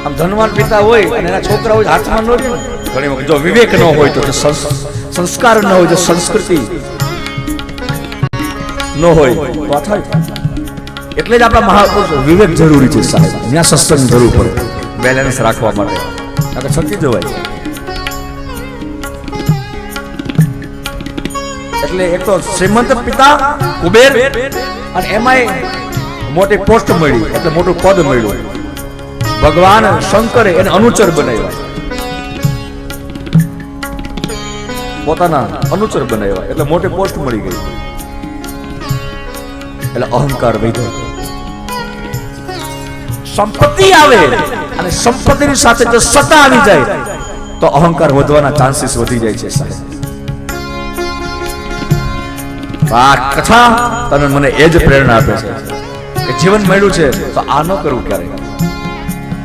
આમ ધનવાન પિતા હોય અને એના છોકરા હોય હાથમાં ન રહે ને ઘણી વખત જો વિવેક ન હોય તો સંસ્કાર ન હોય તો સંસ્કૃતિ ન હોય તો આ થાય. એટલે જ આપણા મહાપુરુષ વિવેક જરૂરી છે સાહેબ. ત્યાં સત્સંગ જરૂર પડે બેલેન્સ રાખવા માટે, નકર છકી જવાય. એટલે એક તો શ્રીમંત પિતા કુબેર અને એમાંય મોટી પોસ્ટ મળી એટલે મોટું પદ મળ્યું. ભગવાન શંકરે એને અનુચર બનાવ્યા, પોતાના અનુચર બનાવ્યા એટલે મોટી પોસ્ટ મળી ગઈ. એટલે અહંકાર વધ્યો. સંપત્તિ આવે અને સંપત્તિની સાથે જો સત્તા આવી જાય તો અહંકાર વધવાના ચાન્સીસ વધી જાય છે સાહેબ. આ કથા તને મને એ જ પ્રેરણા આપે છે કે જીવન મળ્યું છે તો આ ન કરવું ક્યારેય.